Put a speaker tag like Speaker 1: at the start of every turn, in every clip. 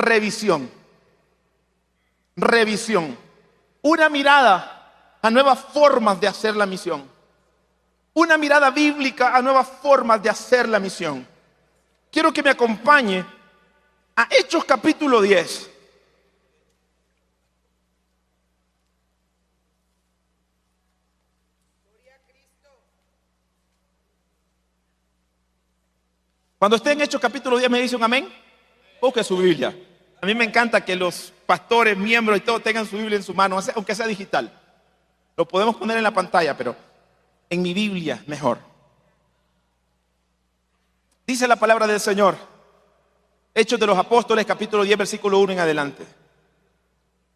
Speaker 1: revisión. Revisión. Una mirada a nuevas formas de hacer la misión. Una mirada bíblica a nuevas formas de hacer la misión. Quiero que me acompañe a Hechos capítulo 10. Cuando esté en Hechos capítulo 10 me dice un amén. Busque su Biblia. A mí me encanta que los pastores, miembros y todos tengan su Biblia en su mano, aunque sea digital. Lo podemos poner en la pantalla, pero en mi Biblia mejor. Dice la palabra del Señor. Hechos de los Apóstoles, capítulo 10, versículo 1 en adelante.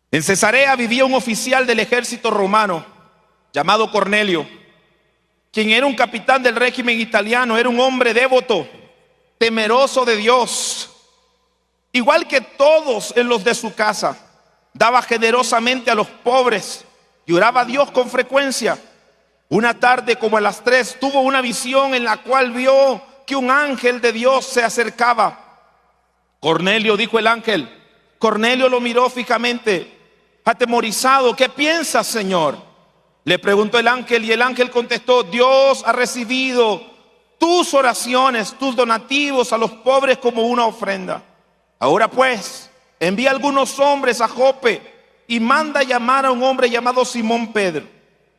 Speaker 1: En Cesarea vivía un oficial del ejército romano llamado Cornelio, quien era un capitán del régimen italiano. Era un hombre devoto, temeroso de Dios, igual que todos en los de su casa. Daba generosamente a los pobres y oraba a Dios con frecuencia. Una tarde, como a las 3, tuvo una visión en la cual vio que un ángel de Dios se acercaba. Cornelio, dijo el ángel. Cornelio lo miró fijamente, atemorizado. ¿Qué piensas, Señor?, le preguntó el ángel, y el ángel contestó: Dios ha recibido tus oraciones, tus donativos a los pobres como una ofrenda. Ahora pues, envía algunos hombres a Jope y manda llamar a un hombre llamado Simón Pedro.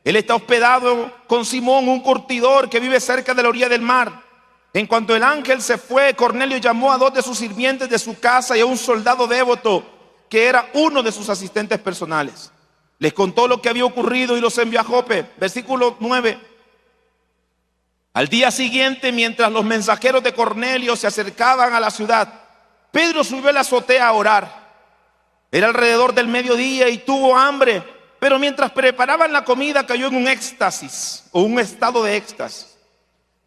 Speaker 1: Él está hospedado con Simón, un curtidor que vive cerca de la orilla del mar. En cuanto el ángel se fue, Cornelio llamó a 2 de sus sirvientes de su casa y a un soldado devoto que era uno de sus asistentes personales. Les contó lo que había ocurrido y los envió a Jope. Versículo 9. Al día siguiente, mientras los mensajeros de Cornelio se acercaban a la ciudad, Pedro subió a la azotea a orar. Era alrededor del mediodía y tuvo hambre, pero mientras preparaban la comida cayó en un éxtasis o un estado de éxtasis.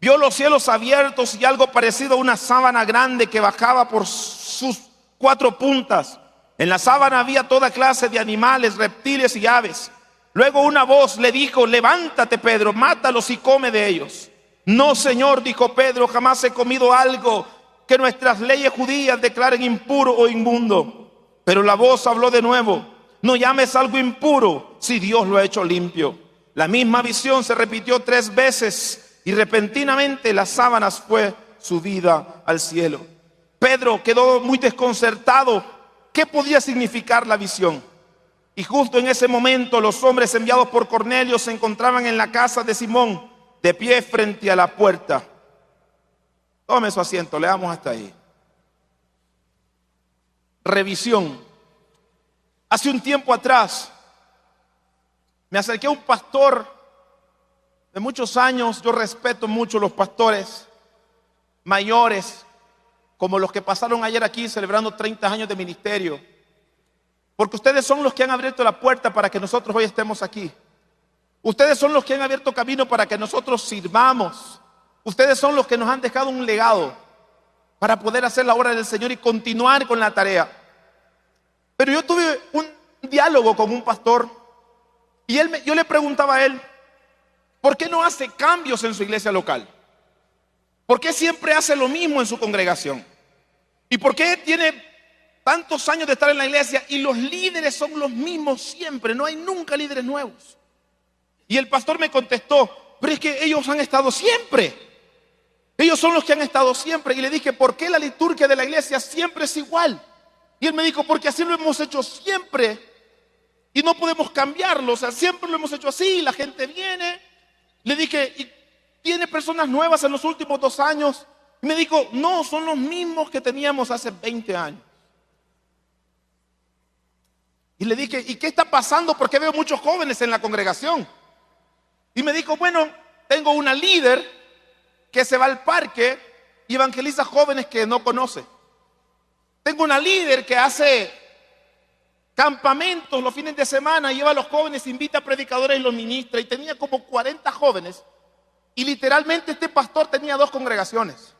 Speaker 1: Vio los cielos abiertos y algo parecido a una sábana grande que bajaba por sus 4 puntas. En la sábana había toda clase de animales, reptiles y aves. Luego una voz le dijo: levántate, Pedro, mátalos y come de ellos. No, Señor, dijo Pedro, jamás he comido algo que nuestras leyes judías declaren impuro o inmundo. Pero la voz habló de nuevo: no llames algo impuro si Dios lo ha hecho limpio. La misma visión se repitió 3 veces y repentinamente las sábanas fue subida al cielo. Pedro quedó muy desconcertado. ¿Qué podía significar la visión? Y justo en ese momento los hombres enviados por Cornelio se encontraban en la casa de Simón, de pie frente a la puerta. Tome su asiento, leamos hasta ahí. Revisión. Hace un tiempo atrás me acerqué a un pastor de muchos años. Yo respeto mucho los pastores mayores, como los que pasaron ayer aquí celebrando 30 años de ministerio, porque ustedes son los que han abierto la puerta para que nosotros hoy estemos aquí. Ustedes son los que han abierto camino para que nosotros sirvamos. Ustedes son los que nos han dejado un legado para poder hacer la obra del Señor y continuar con la tarea. Pero yo tuve un diálogo con un pastor y yo le preguntaba a él: ¿por qué no hace cambios en su iglesia local? ¿Por qué siempre hace lo mismo en su congregación? ¿Y por qué tiene tantos años de estar en la iglesia y los líderes son los mismos siempre? No hay nunca líderes nuevos. Y el pastor me contestó: pero es que ellos han estado siempre. Ellos son los que han estado siempre. Y le dije: ¿por qué la liturgia de la iglesia siempre es igual? Y él me dijo: porque así lo hemos hecho siempre y no podemos cambiarlo. O sea, siempre lo hemos hecho así. La gente viene. Le dije: ¿y tiene personas nuevas en los últimos 2 años? Y me dijo: no, son los mismos que teníamos hace 20 años. Y le dije: ¿y qué está pasando? Porque veo muchos jóvenes en la congregación. Y me dijo: bueno, tengo una líder que se va al parque y evangeliza jóvenes que no conoce. Tengo una líder que hace campamentos los fines de semana, lleva a los jóvenes, invita a predicadores y los ministra. Y tenía como 40 jóvenes. Y literalmente este pastor tenía 2 congregaciones.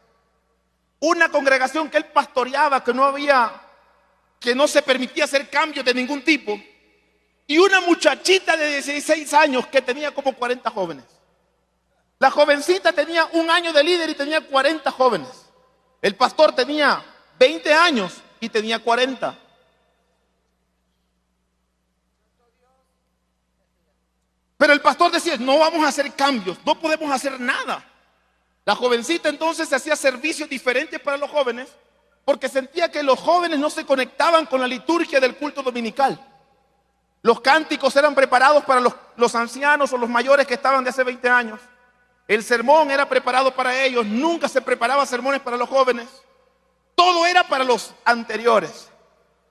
Speaker 1: Una congregación que él pastoreaba, que no se permitía hacer cambios de ningún tipo. Y una muchachita de 16 años que tenía como 40 jóvenes. La jovencita tenía 1 año de líder y tenía 40 jóvenes. El pastor tenía 20 años y tenía 40. Pero el pastor decía, no vamos a hacer cambios, no podemos hacer nada. La jovencita entonces hacía servicios diferentes para los jóvenes porque sentía que los jóvenes no se conectaban con la liturgia del culto dominical. Los cánticos eran preparados para los ancianos o los mayores que estaban de hace 20 años. El sermón era preparado para ellos, nunca se preparaba sermones para los jóvenes. Todo era para los anteriores.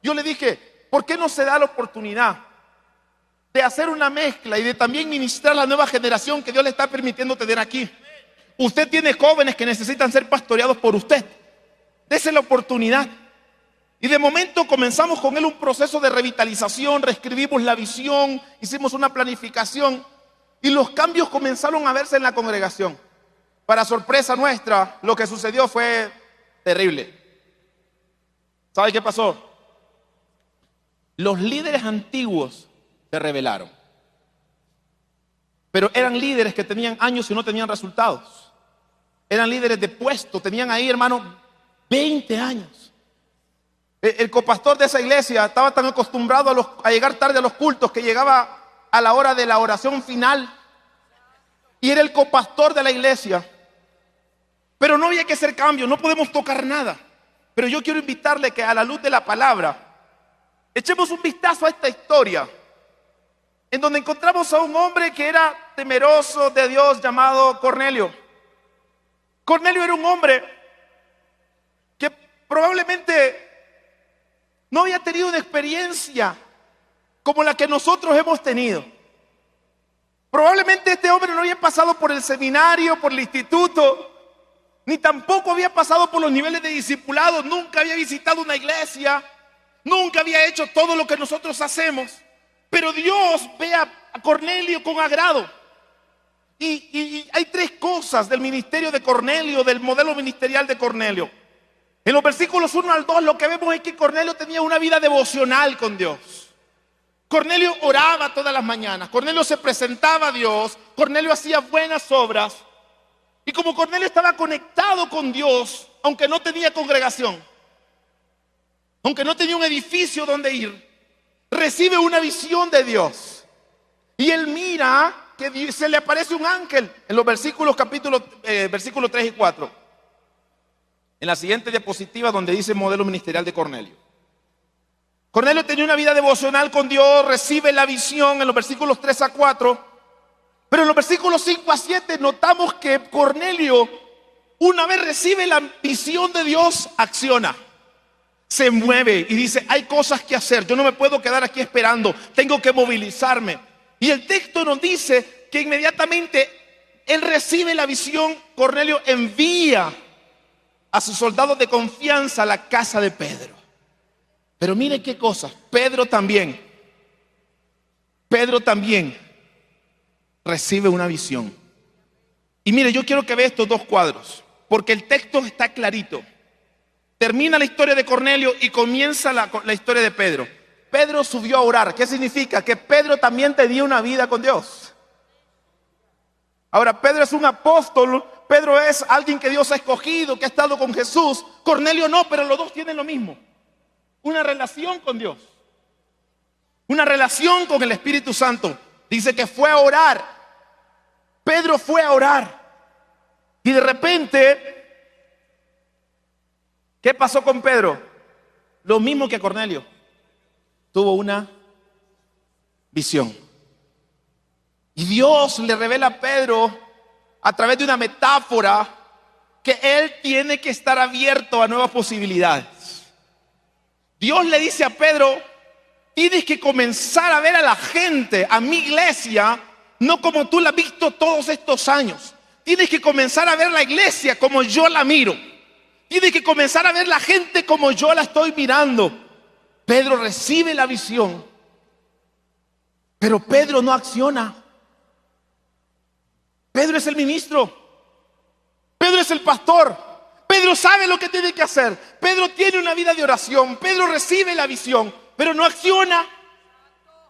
Speaker 1: Yo le dije, ¿por qué no se da la oportunidad de hacer una mezcla y de también ministrar a la nueva generación que Dios le está permitiendo tener aquí? Usted tiene jóvenes que necesitan ser pastoreados por usted. Dese la oportunidad. Y de momento comenzamos con él un proceso de revitalización, reescribimos la visión, hicimos una planificación y los cambios comenzaron a verse en la congregación. Para sorpresa nuestra, lo que sucedió fue terrible. ¿Sabe qué pasó? Los líderes antiguos se rebelaron. Pero eran líderes que tenían años y no tenían resultados. Eran líderes de puesto, tenían ahí, hermano, 20 años. El copastor de esa iglesia estaba tan acostumbrado a llegar tarde a los cultos que llegaba a la hora de la oración final y era el copastor de la iglesia. Pero no había que hacer cambios, no podemos tocar nada. Pero yo quiero invitarle que a la luz de la palabra echemos un vistazo a esta historia en donde encontramos a un hombre que era temeroso de Dios llamado Cornelio. Cornelio era un hombre que probablemente no había tenido una experiencia como la que nosotros hemos tenido. Probablemente este hombre no había pasado por el seminario, por el instituto, ni tampoco había pasado por los niveles de discipulado, nunca había visitado una iglesia, nunca había hecho todo lo que nosotros hacemos. Pero Dios ve a Cornelio con agrado. Y hay tres cosas del ministerio de Cornelio, del modelo ministerial de Cornelio. En los versículos 1 al 2 lo que vemos es que Cornelio tenía una vida devocional con Dios. Cornelio oraba todas las mañanas, Cornelio se presentaba a Dios, Cornelio hacía buenas obras. Y como Cornelio estaba conectado con Dios, aunque no tenía congregación, aunque no tenía un edificio donde ir, recibe una visión de Dios. Y él mira que se le aparece un ángel en los versículos 3 y 4. En la siguiente diapositiva donde dice modelo ministerial de Cornelio. Cornelio tenía una vida devocional con Dios, recibe la visión en los versículos 3 a 4. Pero en los versículos 5 a 7 notamos que Cornelio, una vez recibe la visión de Dios, acciona. Se mueve y dice, hay cosas que hacer, yo no me puedo quedar aquí esperando, tengo que movilizarme. Y el texto nos dice que inmediatamente él recibe la visión, Cornelio envía a sus soldados de confianza a la casa de Pedro. Pero mire qué cosas, Pedro también recibe una visión. Y mire, yo quiero que vea estos dos cuadros, porque el texto está clarito. Termina la historia de Cornelio y comienza la historia de Pedro. Pedro subió a orar. ¿Qué significa? Que Pedro también tenía una vida con Dios. Ahora, Pedro es un apóstol, Pedro es alguien que Dios ha escogido, que ha estado con Jesús. Cornelio no, pero los dos tienen lo mismo. Una relación con Dios. Una relación con el Espíritu Santo. Dice que fue a orar. Pedro fue a orar. Y de repente, ¿qué pasó con Pedro? Lo mismo que Cornelio. Tuvo una visión. Y Dios le revela a Pedro a través de una metáfora que él tiene que estar abierto a nuevas posibilidades. Dios le dice a Pedro, tienes que comenzar a ver a la gente, a mi iglesia, no como tú la has visto todos estos años. Tienes que comenzar a ver la iglesia como yo la miro. Tienes que comenzar a ver la gente como yo la estoy mirando. Pedro recibe la visión, pero Pedro no acciona. Pedro es el ministro. Pedro es el pastor. Pedro sabe lo que tiene que hacer. Pedro tiene una vida de oración. Pedro recibe la visión, pero no acciona.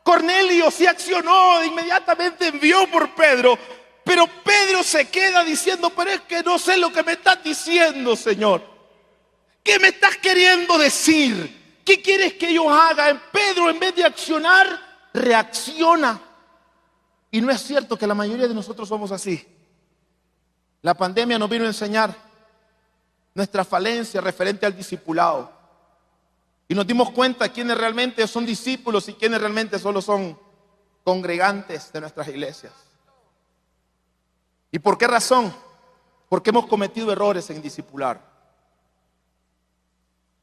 Speaker 1: Cornelio sí accionó, inmediatamente envió por Pedro. Pero Pedro se queda diciendo, pero es que no sé lo que me estás diciendo, Señor. ¿Qué me estás queriendo decir? ¿Qué quieres que yo haga? Pedro, en vez de accionar, reacciona. Y no es cierto que la mayoría de nosotros somos así. La pandemia nos vino a enseñar nuestra falencia referente al discipulado. Y nos dimos cuenta quiénes realmente son discípulos y quiénes realmente solo son congregantes de nuestras iglesias. ¿Y por qué razón? Porque hemos cometido errores en discipular.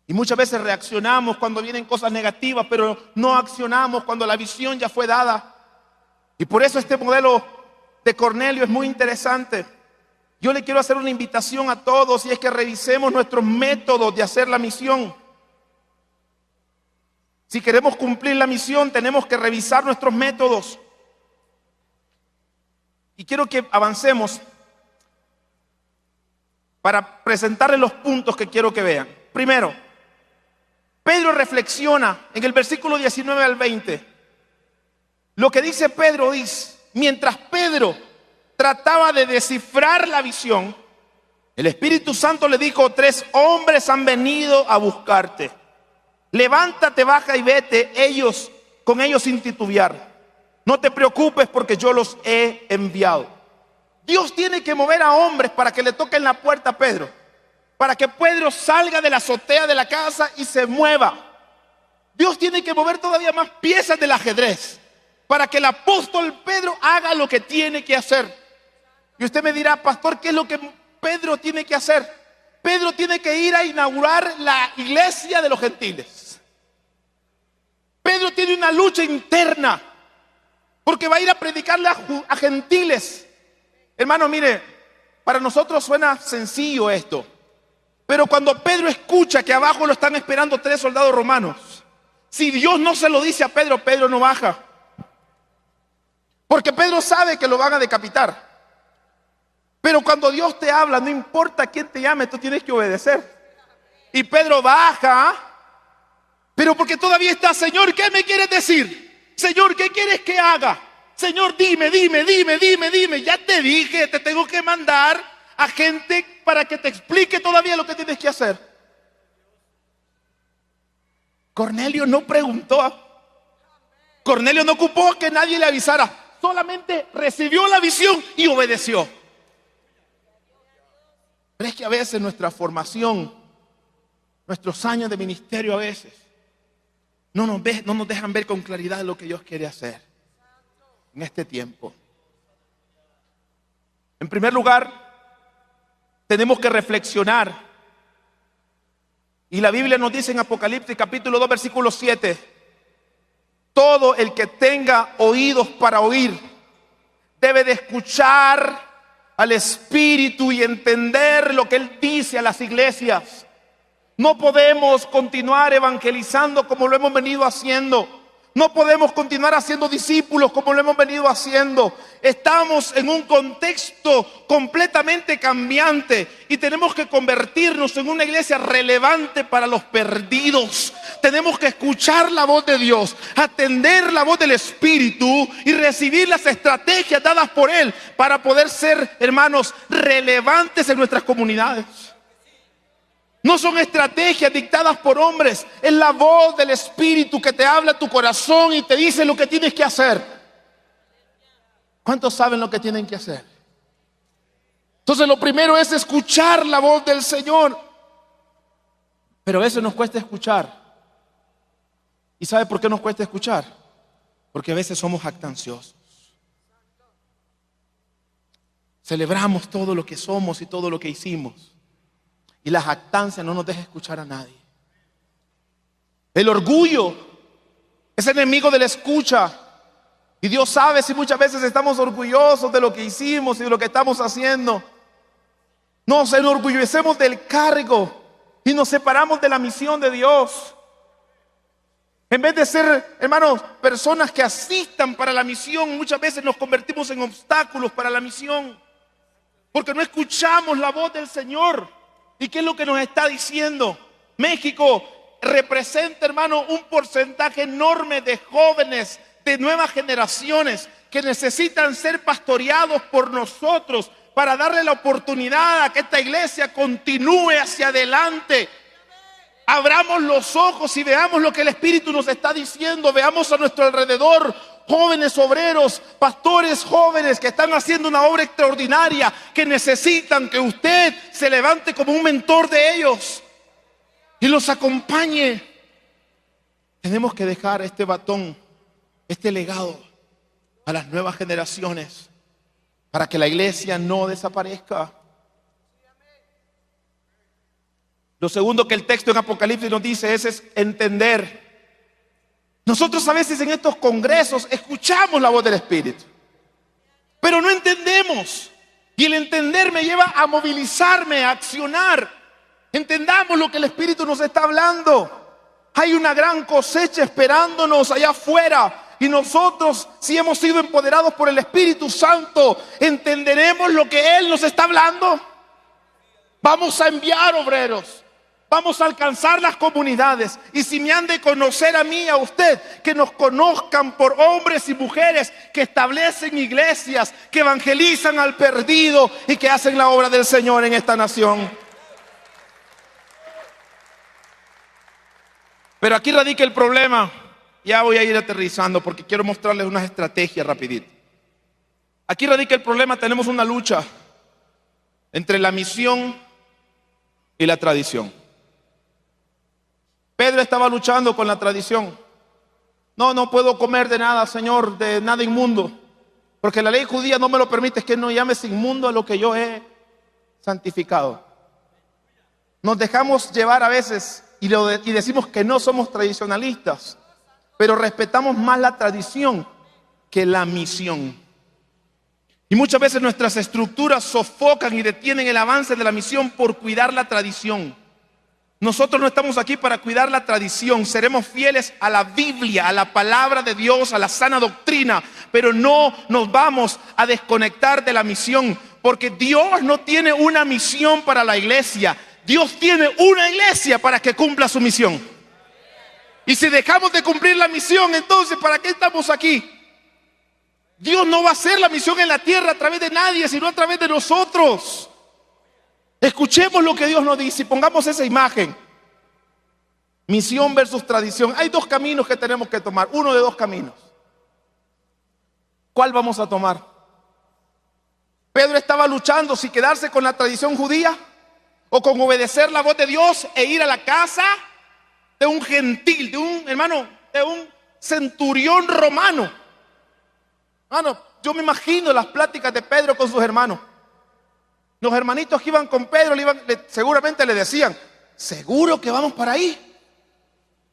Speaker 1: Y muchas veces reaccionamos cuando vienen cosas negativas, pero no accionamos cuando la visión ya fue dada. Y por eso este modelo de Cornelio es muy interesante. Yo le quiero hacer una invitación a todos, y es que revisemos nuestros métodos de hacer la misión. Si queremos cumplir la misión, tenemos que revisar nuestros métodos. Y quiero que avancemos para presentarles los puntos que quiero que vean. Primero, Pedro reflexiona en el versículo 19 al 20. Lo que dice Pedro es: mientras Pedro trataba de descifrar la visión, el Espíritu Santo le dijo: 3 hombres han venido a buscarte. Levántate, baja y vete con ellos sin titubear. No te preocupes, porque yo los he enviado. Dios tiene que mover a hombres para que le toquen la puerta a Pedro, para que Pedro salga de la azotea de la casa y se mueva. Dios tiene que mover todavía más piezas del ajedrez para que el apóstol Pedro haga lo que tiene que hacer. Y usted me dirá: pastor, ¿qué es lo que Pedro tiene que hacer? Pedro tiene que ir a inaugurar la iglesia de los gentiles. Pedro tiene una lucha interna, porque va a ir a predicarle a gentiles. Hermano, mire, para nosotros suena sencillo esto, pero cuando Pedro escucha que abajo lo están esperando 3 soldados romanos, si Dios no se lo dice a Pedro, Pedro no baja, porque Pedro sabe que lo van a decapitar. Pero cuando Dios te habla, no importa quién te llame, tú tienes que obedecer. Y Pedro baja, pero porque todavía está: Señor, ¿qué me quieres decir? Señor, ¿qué quieres que haga? Señor, dime. Ya te dije, te tengo que mandar a gente para que te explique todavía lo que tienes que hacer. Cornelio no preguntó. Cornelio no ocupó que nadie le avisara. Solamente recibió la visión y obedeció. Pero es que a veces nuestra formación, nuestros años de ministerio, a veces no nos dejan ver con claridad lo que Dios quiere hacer en este tiempo. En primer lugar, tenemos que reflexionar. Y la Biblia nos dice en Apocalipsis capítulo 2 versículo 7: todo el que tenga oídos para oír debe de escuchar al Espíritu y entender lo que Él dice a las iglesias. No podemos continuar evangelizando como lo hemos venido haciendo. No podemos continuar haciendo discípulos como lo hemos venido haciendo. Estamos en un contexto completamente cambiante y tenemos que convertirnos en una iglesia relevante para los perdidos. Tenemos que escuchar la voz de Dios, atender la voz del Espíritu y recibir las estrategias dadas por Él para poder ser, hermanos, relevantes en nuestras comunidades. No son estrategias dictadas por hombres, es la voz del Espíritu que te habla a tu corazón y te dice lo que tienes que hacer. ¿Cuántos saben lo que tienen que hacer? Entonces lo primero es escuchar la voz del Señor. Pero a veces nos cuesta escuchar. ¿Y sabe por qué nos cuesta escuchar? Porque a veces somos jactanciosos. Celebramos todo lo que somos y todo lo que hicimos. Y la jactancia no nos deja escuchar a nadie. El orgullo es enemigo de la escucha. Y Dios sabe si muchas veces estamos orgullosos de lo que hicimos y de lo que estamos haciendo. Nos enorgullecemos del cargo y nos separamos de la misión de Dios. En vez de ser, hermanos, personas que asistan para la misión, muchas veces nos convertimos en obstáculos para la misión, porque no escuchamos la voz del Señor. ¿Y qué es lo que nos está diciendo? México representa, hermano, un porcentaje enorme de jóvenes, de nuevas generaciones que necesitan ser pastoreados por nosotros para darle la oportunidad a que esta iglesia continúe hacia adelante. Abramos los ojos y veamos lo que el Espíritu nos está diciendo. Veamos a nuestro alrededor jóvenes obreros, pastores jóvenes que están haciendo una obra extraordinaria, que necesitan que usted se levante como un mentor de ellos y los acompañe. Tenemos que dejar este batón, este legado a las nuevas generaciones para que la iglesia no desaparezca. Lo segundo que el texto en Apocalipsis nos dice es entender. Nosotros a veces en estos congresos escuchamos la voz del Espíritu, pero no entendemos. Y el entender me lleva a movilizarme, a accionar. Entendamos lo que el Espíritu nos está hablando. Hay una gran cosecha esperándonos allá afuera. Y nosotros, si hemos sido empoderados por el Espíritu Santo, entenderemos lo que Él nos está hablando. Vamos a enviar obreros. Vamos a alcanzar las comunidades. Y si me han de conocer a mí, a usted, que nos conozcan por hombres y mujeres que establecen iglesias, que evangelizan al perdido y que hacen la obra del Señor en esta nación. Pero aquí radica el problema. Ya voy a ir aterrizando porque quiero mostrarles unas estrategias rapidito. Aquí radica el problema. Tenemos una lucha entre la misión y la tradición. Pedro estaba luchando con la tradición. No puedo comer de nada, Señor, de nada inmundo, porque la ley judía no me lo permite. Es que no llames inmundo a lo que yo he santificado. Nos dejamos llevar a veces y decimos que no somos tradicionalistas, pero respetamos más la tradición que la misión. Y muchas veces nuestras estructuras sofocan y detienen el avance de la misión por cuidar la tradición. Nosotros no estamos aquí para cuidar la tradición. Seremos fieles a la Biblia, a la palabra de Dios, a la sana doctrina, pero no nos vamos a desconectar de la misión, porque Dios no tiene una misión para la iglesia. Dios tiene una iglesia para que cumpla su misión. Y si dejamos de cumplir la misión, entonces ¿para qué estamos aquí? Dios no va a hacer la misión en la tierra a través de nadie, sino a través de nosotros. Escuchemos lo que Dios nos dice y pongamos esa imagen. Misión versus tradición. Hay dos caminos que tenemos que tomar. Uno de dos caminos. ¿Cuál vamos a tomar? Pedro estaba luchando si quedarse con la tradición judía o con obedecer la voz de Dios e ir a la casa de un gentil, de un centurión romano. Hermano, yo me imagino las pláticas de Pedro con sus hermanos. Los hermanitos que iban con Pedro seguramente le decían: ¿seguro que vamos para ahí?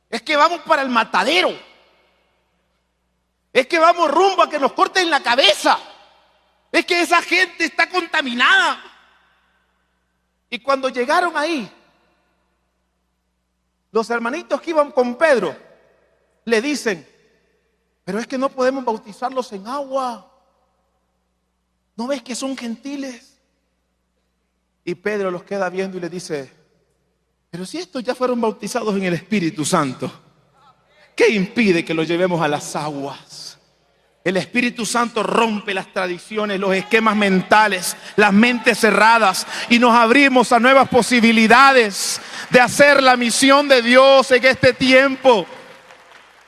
Speaker 1: Es que vamos para el matadero. Es que vamos rumbo a que nos corten la cabeza. Es que esa gente está contaminada. Y cuando llegaron ahí, los hermanitos que iban con Pedro le dicen: pero es que no podemos bautizarlos en agua. ¿No ves que son gentiles? Y Pedro los queda viendo y le dice: pero si estos ya fueron bautizados en el Espíritu Santo, ¿qué impide que los llevemos a las aguas? El Espíritu Santo rompe las tradiciones, los esquemas mentales, las mentes cerradas, y nos abrimos a nuevas posibilidades de hacer la misión de Dios en este tiempo.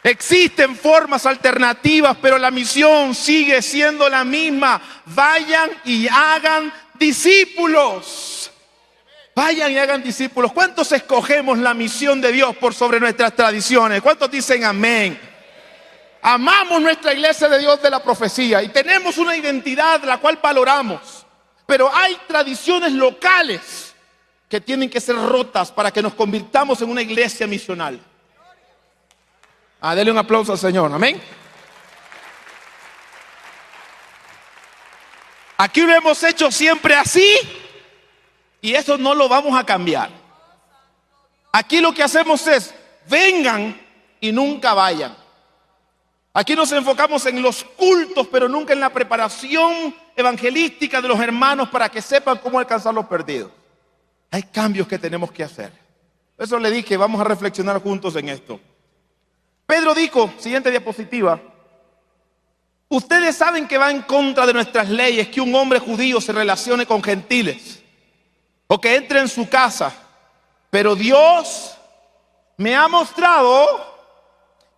Speaker 1: Existen formas alternativas, pero la misión sigue siendo la misma. Vayan y hagan discípulos. Vayan y hagan discípulos. ¿Cuántos escogemos la misión de Dios por sobre nuestras tradiciones? ¿Cuántos dicen amén? Amamos nuestra iglesia de Dios de la profecía y tenemos una identidad la cual valoramos, pero hay tradiciones locales que tienen que ser rotas para que nos convirtamos en una iglesia misional. Dele un aplauso al Señor, amén. Aquí lo hemos hecho siempre así y eso no lo vamos a cambiar. Aquí lo que hacemos es: vengan y nunca vayan. Aquí nos enfocamos en los cultos, pero nunca en la preparación evangelística de los hermanos para que sepan cómo alcanzar los perdidos. Hay cambios que tenemos que hacer. Por eso le dije, vamos a reflexionar juntos en esto. Pedro dijo, siguiente diapositiva: ustedes saben que va en contra de nuestras leyes que un hombre judío se relacione con gentiles o que entre en su casa, pero Dios me ha mostrado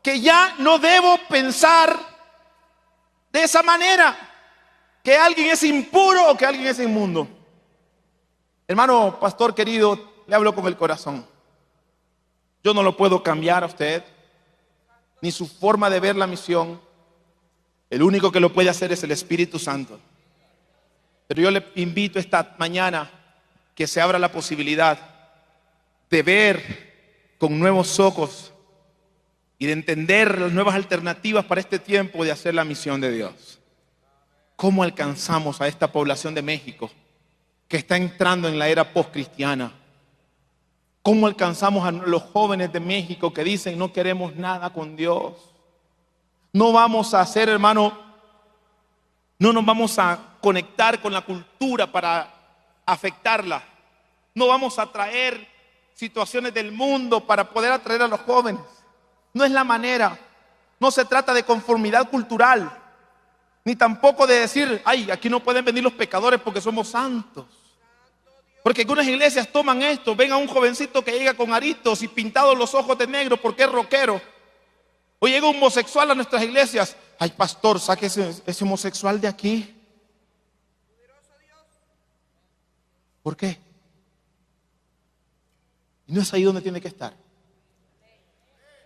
Speaker 1: que ya no debo pensar de esa manera, que alguien es impuro o que alguien es inmundo. Hermano pastor querido, le hablo con el corazón. Yo no lo puedo cambiar a usted, ni su forma de ver la misión. El único que lo puede hacer es el Espíritu Santo. Pero yo le invito esta mañana que se abra la posibilidad de ver con nuevos ojos y de entender las nuevas alternativas para este tiempo de hacer la misión de Dios. ¿Cómo alcanzamos a esta población de México que está entrando en la era postcristiana? ¿Cómo alcanzamos a los jóvenes de México que dicen no queremos nada con Dios? No vamos a hacer, hermano, no nos vamos a conectar con la cultura para afectarla. No vamos a traer situaciones del mundo para poder atraer a los jóvenes. No es la manera. No se trata de conformidad cultural, ni tampoco de decir, ay, aquí no pueden venir los pecadores porque somos santos. Porque algunas iglesias toman esto, ven a un jovencito que llega con aritos y pintados los ojos de negro porque es rockero. O llega un homosexual a nuestras iglesias, ay pastor, saque ese homosexual de aquí. ¿Por qué? Y no es ahí donde tiene que estar.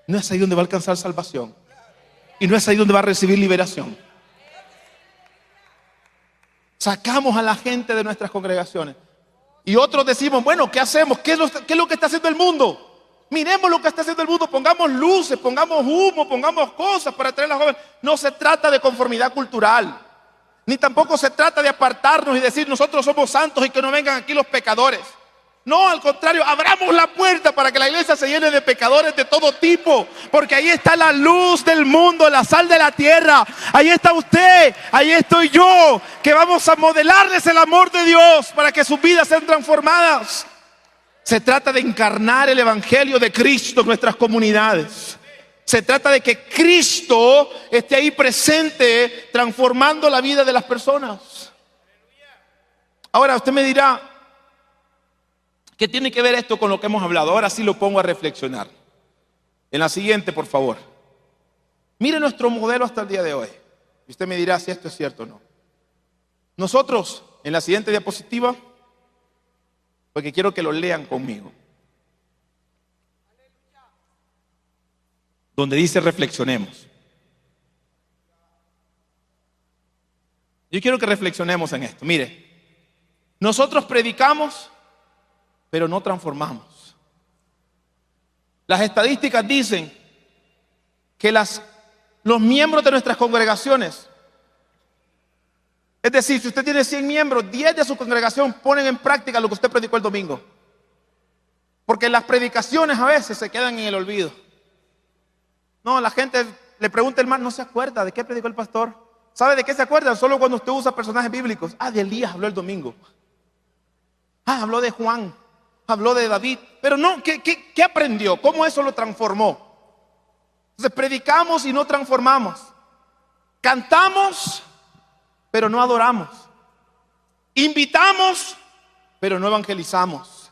Speaker 1: No es ahí donde va a alcanzar salvación. Y no es ahí donde va a recibir liberación. Sacamos a la gente de nuestras congregaciones. Y otros decimos, bueno, ¿qué hacemos? ¿Qué es lo que está haciendo el mundo? Miremos lo que está haciendo el mundo. Pongamos luces, pongamos humo, pongamos cosas para atraer a los jóvenes. No se trata de conformidad cultural. Ni tampoco se trata de apartarnos y decir nosotros somos santos y que no vengan aquí los pecadores. No, al contrario, abramos la puerta para que la iglesia se llene de pecadores de todo tipo, porque ahí está la luz del mundo, la sal de la tierra. Ahí está usted, ahí estoy yo, que vamos a modelarles el amor de Dios para que sus vidas sean transformadas. Se trata de encarnar el evangelio de Cristo en nuestras comunidades. Se trata de que Cristo esté ahí presente, transformando la vida de las personas. Ahora usted me dirá, ¿qué tiene que ver esto con lo que hemos hablado? Ahora sí lo pongo a reflexionar. En la siguiente, por favor. Mire nuestro modelo hasta el día de hoy. Y usted me dirá si esto es cierto o no. Nosotros, en la siguiente diapositiva, porque quiero que lo lean conmigo, donde dice reflexionemos. Yo quiero que reflexionemos en esto. Mire, nosotros predicamos, pero no transformamos. Las estadísticas dicen que los miembros de nuestras congregaciones, es decir, si usted tiene 100 miembros, 10 de su congregación ponen en práctica lo que usted predicó el domingo. Porque las predicaciones a veces se quedan en el olvido. No, la gente le pregunta al hermano, no se acuerda de qué predicó el pastor. ¿Sabe de qué se acuerda? Solo cuando usted usa personajes bíblicos. De Elías habló el domingo. Habló de Juan. Habló de David, pero no, ¿qué aprendió? ¿Cómo eso lo transformó? Entonces predicamos y no transformamos. Cantamos, pero no adoramos. Invitamos, pero no evangelizamos.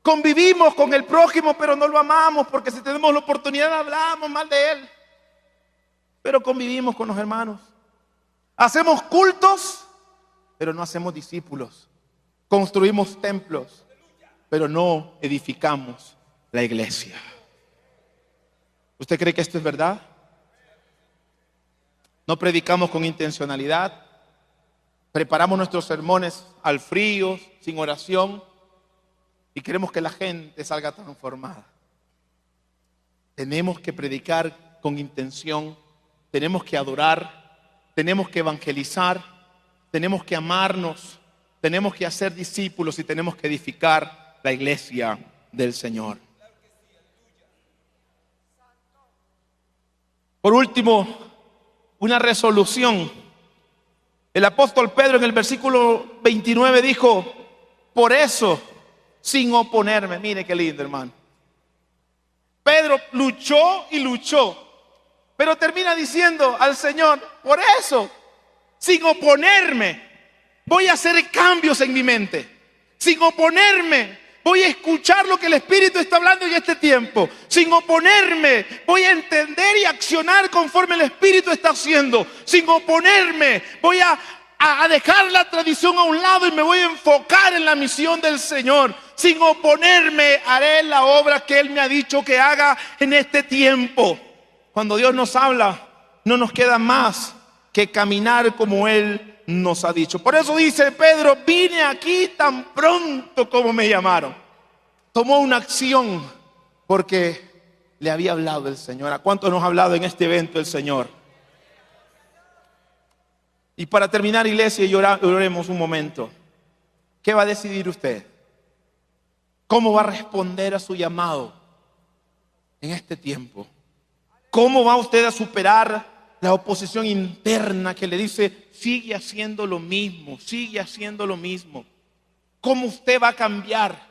Speaker 1: Convivimos con el prójimo, pero no lo amamos, porque si tenemos la oportunidad hablamos mal de él. Pero convivimos con los hermanos. Hacemos cultos, pero no hacemos discípulos. Construimos templos, pero no edificamos la iglesia. ¿Usted cree que esto es verdad? No predicamos con intencionalidad. Preparamos nuestros sermones al frío, sin oración, y queremos que la gente salga transformada. Tenemos que predicar con intención, tenemos que adorar, tenemos que evangelizar, tenemos que amarnos, tenemos que hacer discípulos y tenemos que edificar la iglesia del Señor. Por último, una resolución. El apóstol Pedro en el versículo 29 dijo, por eso, sin oponerme. Mire qué lindo, hermano. Pedro luchó y luchó, pero termina diciendo al Señor, por eso, sin oponerme, voy a hacer cambios en mi mente. Sin oponerme, voy a escuchar lo que el Espíritu está hablando en este tiempo, sin oponerme. Voy a entender y accionar conforme el Espíritu está haciendo, sin oponerme. Voy a dejar la tradición a un lado y me voy a enfocar en la misión del Señor. Sin oponerme, haré la obra que Él me ha dicho que haga en este tiempo. Cuando Dios nos habla, no nos queda más que caminar como Él nos ha dicho. Por eso dice Pedro: vine aquí tan pronto como me llamaron. Tomó una acción porque le había hablado el Señor. ¿A cuánto nos ha hablado en este evento el Señor? Y para terminar, iglesia, y oremos un momento. ¿Qué va a decidir usted? ¿Cómo va a responder a su llamado en este tiempo? ¿Cómo va usted a superar la oposición interna que le dice: sigue haciendo lo mismo, sigue haciendo lo mismo? ¿Cómo usted va a cambiar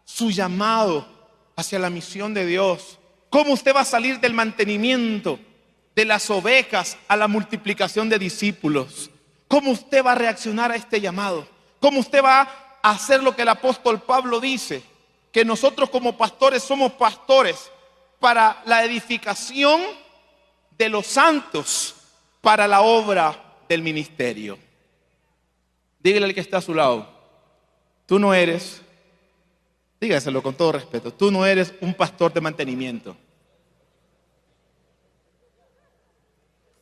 Speaker 1: su llamado hacia la misión de Dios? ¿Cómo usted va a salir del mantenimiento de las ovejas a la multiplicación de discípulos? ¿Cómo usted va a reaccionar a este llamado? ¿Cómo usted va a hacer lo que el apóstol Pablo dice? Que nosotros como pastores somos pastores para la edificación de los santos, para la obra del ministerio. Dígale al que está a su lado: tú no eres, dígaselo con todo respeto, tú no eres un pastor de mantenimiento.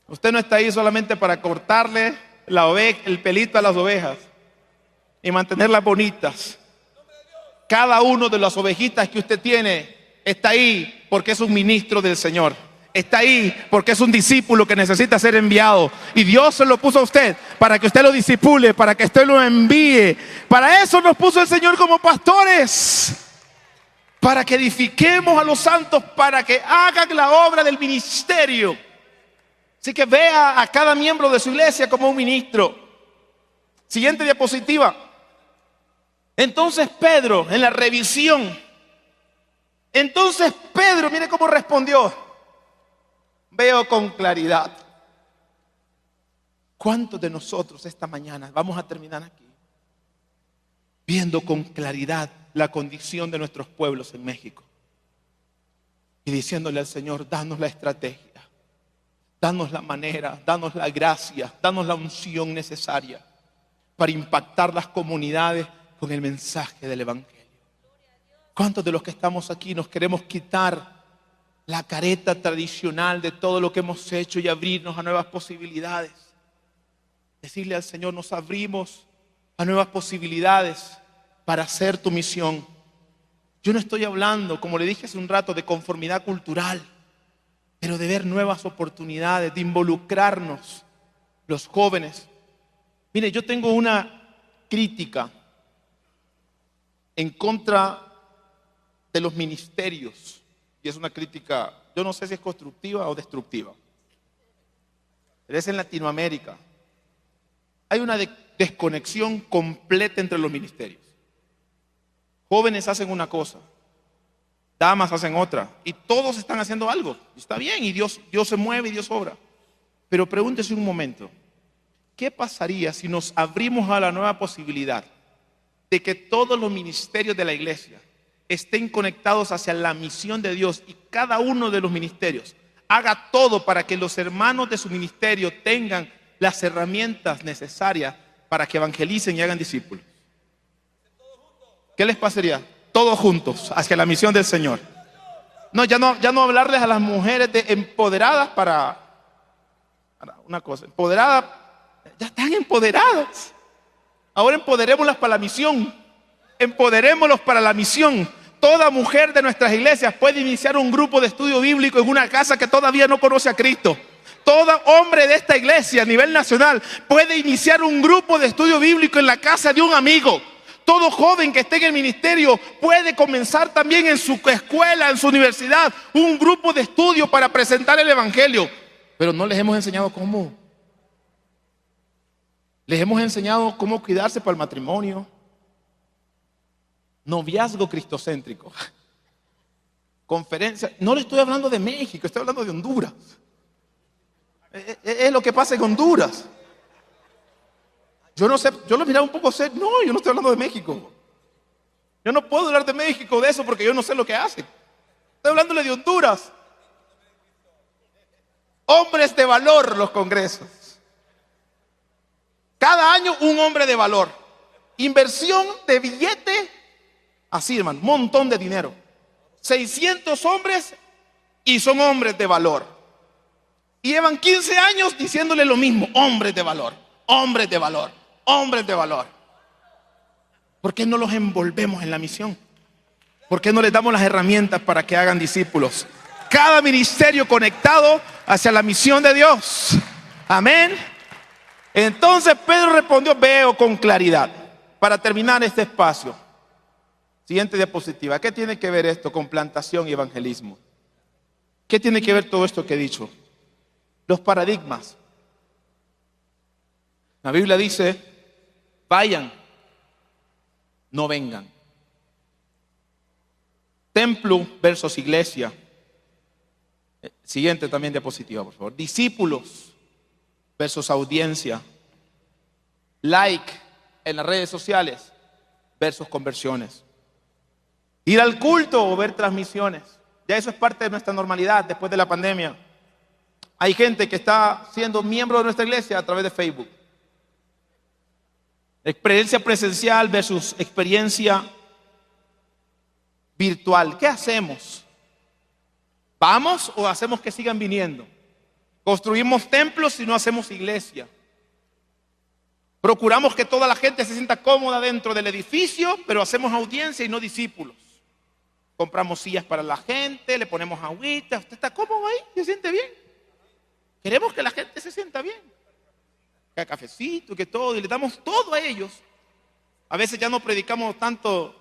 Speaker 1: Usted no está ahí solamente para cortarle el pelito a las ovejas y mantenerlas bonitas. Cada uno de las ovejitas que usted tiene está ahí porque es un ministro del Señor. Está ahí porque es un discípulo que necesita ser enviado. Y Dios se lo puso a usted para que usted lo discipule, para que usted lo envíe. Para eso nos puso el Señor como pastores. Para que edifiquemos a los santos, para que hagan la obra del ministerio. Así que vea a cada miembro de su iglesia como un ministro. Siguiente diapositiva. Entonces Pedro, en la revisión, mire cómo respondió: veo con claridad. ¿Cuántos de nosotros esta mañana vamos a terminar aquí viendo con claridad la condición de nuestros pueblos en México y diciéndole al Señor: danos la estrategia, danos la manera, danos la gracia, danos la unción necesaria para impactar las comunidades con el mensaje del Evangelio? ¿Cuántos de los que estamos aquí nos queremos quitar la careta tradicional de todo lo que hemos hecho y abrirnos a nuevas posibilidades? Decirle al Señor: nos abrimos a nuevas posibilidades para hacer tu misión. Yo no estoy hablando, como le dije hace un rato, de conformidad cultural, pero de ver nuevas oportunidades, de involucrarnos los jóvenes. Mire, yo tengo una crítica en contra de los ministerios, y es una crítica, yo no sé si es constructiva o destructiva, pero es en Latinoamérica. Hay una desconexión completa entre los ministerios. Jóvenes hacen una cosa, damas hacen otra, y todos están haciendo algo. Está bien, y Dios se mueve y Dios obra. Pero pregúntese un momento: ¿qué pasaría si nos abrimos a la nueva posibilidad de que todos los ministerios de la iglesia estén conectados hacia la misión de Dios, y cada uno de los ministerios haga todo para que los hermanos de su ministerio tengan las herramientas necesarias para que evangelicen y hagan discípulos? ¿Qué les pasaría? Todos juntos hacia la misión del Señor. No, ya no hablarles a las mujeres de empoderadas para una cosa, empoderadas, ya están empoderadas. Ahora empoderémoslas para la misión. Empoderémoslos para la misión. Toda mujer de nuestras iglesias puede iniciar un grupo de estudio bíblico en una casa que todavía no conoce a Cristo. Todo hombre de esta iglesia a nivel nacional puede iniciar un grupo de estudio bíblico en la casa de un amigo. Todo joven que esté en el ministerio puede comenzar también en su escuela, en su universidad, un grupo de estudio para presentar el Evangelio. Pero no les hemos enseñado cómo. Les hemos enseñado cómo cuidarse para el matrimonio. Noviazgo cristocéntrico. Conferencia. No le estoy hablando de México, estoy hablando de Honduras. Es lo que pasa en Honduras. Yo no sé, yo lo miraba un poco serio. No, yo no estoy hablando de México. Yo Yo no puedo hablar de México de eso porque yo no sé lo que hacen. Estoy hablándole de Honduras. Hombres de valor los congresos. Cada año un hombre de valor. Inversión de billete, así hermano, un montón de dinero. 600 hombres y son hombres de valor. Y llevan 15 años diciéndole lo mismo, hombres de valor, hombres de valor, hombres de valor. ¿Por qué no los envolvemos en la misión? ¿Por qué no les damos las herramientas para que hagan discípulos? Cada ministerio conectado hacia la misión de Dios. Amén. Entonces Pedro respondió, veo con claridad. Para terminar este espacio, siguiente diapositiva. ¿Qué tiene que ver esto con plantación y evangelismo? ¿Qué tiene que ver todo esto que he dicho? Los paradigmas. La Biblia dice, vayan, no vengan. Templo versus iglesia. Siguiente también diapositiva, por favor. Discípulos versus audiencia. Like en las redes sociales versus conversiones. Ir al culto o ver transmisiones. Ya eso es parte de nuestra normalidad después de la pandemia. Hay gente que está siendo miembro de nuestra iglesia a través de Facebook. Experiencia presencial versus experiencia virtual. ¿Qué hacemos? ¿Vamos o hacemos que sigan viniendo? Construimos templos y no hacemos iglesia. Procuramos que toda la gente se sienta cómoda dentro del edificio, pero hacemos audiencia y no discípulos. Compramos sillas para la gente, le ponemos agüita. ¿Usted está cómodo ahí? ¿Se siente bien? Queremos que la gente se sienta bien. Que cafecito, que todo, y le damos todo a ellos. A veces ya no predicamos tanto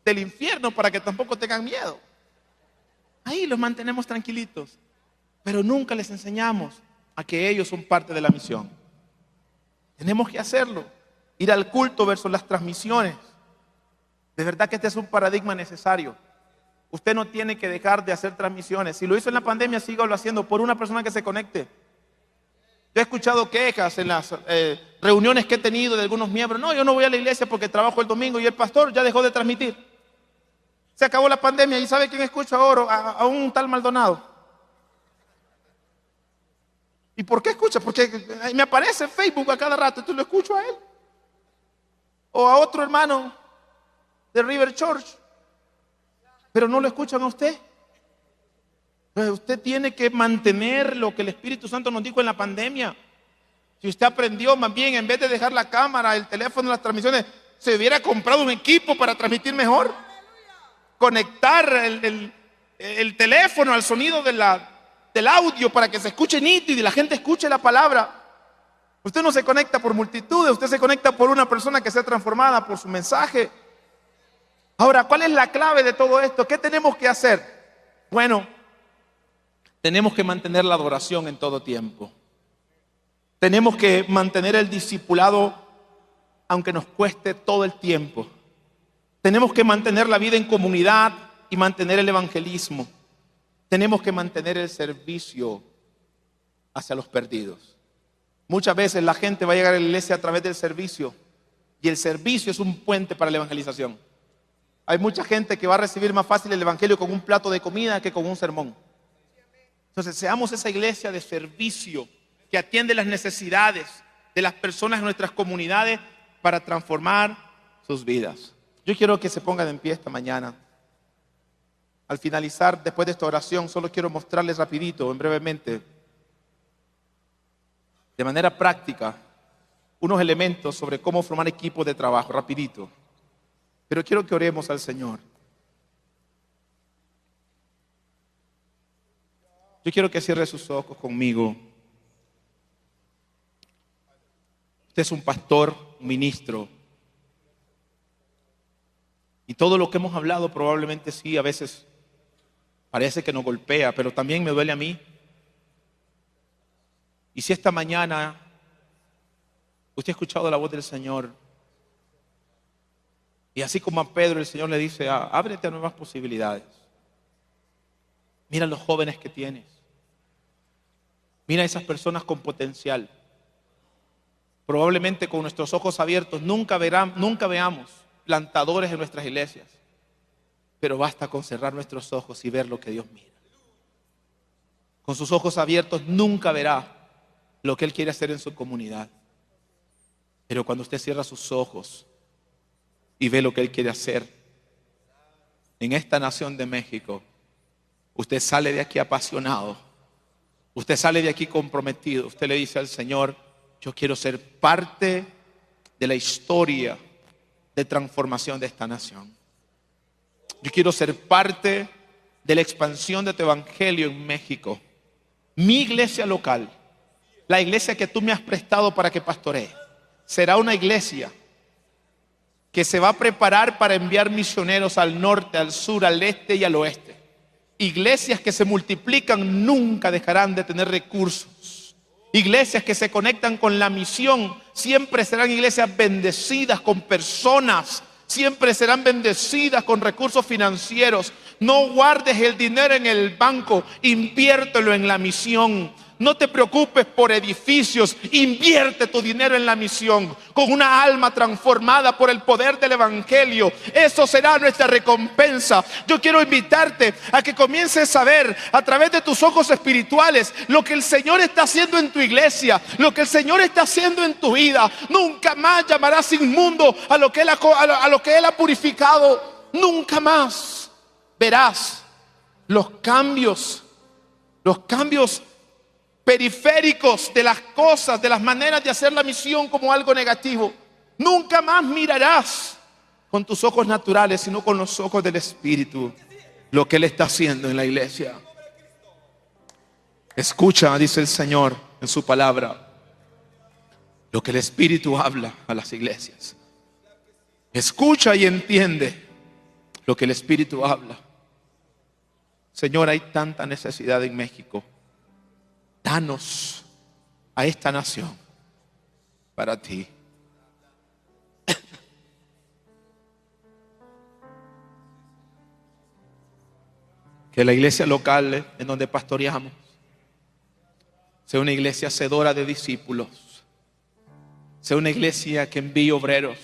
Speaker 1: del infierno para que tampoco tengan miedo. Ahí los mantenemos tranquilitos, pero nunca les enseñamos a que ellos son parte de la misión. Tenemos que hacerlo. Ir al culto versus las transmisiones. De verdad que este es un paradigma necesario. Usted no tiene que dejar de hacer transmisiones. Si lo hizo en la pandemia, sígalo haciendo por una persona que se conecte. Yo he escuchado quejas en las reuniones que he tenido de algunos miembros. No, yo no voy a la iglesia porque trabajo el domingo y el pastor ya dejó de transmitir. Se acabó la pandemia y ¿sabe quién escucha ahora? A un tal Maldonado. ¿Y por qué escucha? Porque me aparece en Facebook a cada rato, entonces lo escucho a él. O a otro hermano de River Church. Pero no lo escuchan a usted. Pues usted tiene que mantener lo que el Espíritu Santo nos dijo en la pandemia. Si usted aprendió, más bien, en vez de dejar la cámara, el teléfono, las transmisiones, se hubiera comprado un equipo para transmitir mejor. Conectar el teléfono al sonido del audio para que se escuche nítido y la gente escuche la palabra. Usted no se conecta por multitudes, usted se conecta por una persona que sea transformada por su mensaje. Ahora, ¿cuál es la clave de todo esto? ¿Qué tenemos que hacer? Bueno, tenemos que mantener la adoración en todo tiempo. Tenemos que mantener el discipulado aunque nos cueste todo el tiempo. Tenemos que mantener la vida en comunidad y mantener el evangelismo. Tenemos que mantener el servicio hacia los perdidos. Muchas veces la gente va a llegar a la iglesia a través del servicio y el servicio es un puente para la evangelización. Hay mucha gente que va a recibir más fácil el evangelio con un plato de comida que con un sermón. Entonces seamos esa iglesia de servicio que atiende las necesidades de las personas en nuestras comunidades para transformar sus vidas. Yo quiero que se pongan en pie esta mañana. Al finalizar, después de esta oración, solo quiero mostrarles rapidito, brevemente, de manera práctica, unos elementos sobre cómo formar equipos de trabajo, rapidito. Pero quiero que oremos al Señor. Yo quiero que cierre sus ojos conmigo. Usted es un pastor, un ministro. Y todo lo que hemos hablado probablemente sí, a veces parece que nos golpea, pero también me duele a mí. Y si esta mañana usted ha escuchado la voz del Señor, y así como a Pedro el Señor le dice, ábrete a nuevas posibilidades. Mira los jóvenes que tienes. Mira a esas personas con potencial. Probablemente con nuestros ojos abiertos nunca veamos plantadores en nuestras iglesias, pero basta con cerrar nuestros ojos y ver lo que Dios mira. Con sus ojos abiertos nunca verá lo que Él quiere hacer en su comunidad. Pero cuando usted cierra sus ojos y ve lo que Él quiere hacer en esta nación de México, usted sale de aquí apasionado. Usted sale de aquí comprometido. Usted le dice al Señor: yo quiero ser parte de la historia de transformación de esta nación. Yo quiero ser parte de la expansión de tu evangelio en México. Mi iglesia local, la iglesia que tú me has prestado para que pastoree, será una iglesia que se va a preparar para enviar misioneros al norte, al sur, al este y al oeste. Iglesias que se multiplican nunca dejarán de tener recursos. Iglesias que se conectan con la misión siempre serán iglesias bendecidas con personas, siempre serán bendecidas con recursos financieros. No guardes el dinero en el banco, inviértelo en la misión. No te preocupes por edificios, invierte tu dinero en la misión, con una alma transformada por el poder del evangelio. Eso será nuestra recompensa. Yo quiero invitarte a que comiences a ver a través de tus ojos espirituales lo que el Señor está haciendo en tu iglesia, lo que el Señor está haciendo en tu vida. Nunca más llamarás inmundo a lo que Él ha purificado. Nunca más verás los cambios periféricos de las cosas, de las maneras de hacer la misión como algo negativo. Nunca más mirarás con tus ojos naturales, sino con los ojos del Espíritu lo que Él está haciendo en la iglesia. Escucha, dice el Señor en su palabra, lo que el Espíritu habla a las iglesias. Escucha y entiende lo que el Espíritu habla. Señor, hay tanta necesidad en México. Danos a esta nación para ti. Que la iglesia local en donde pastoreamos sea una iglesia hacedora de discípulos, sea una iglesia que envíe obreros,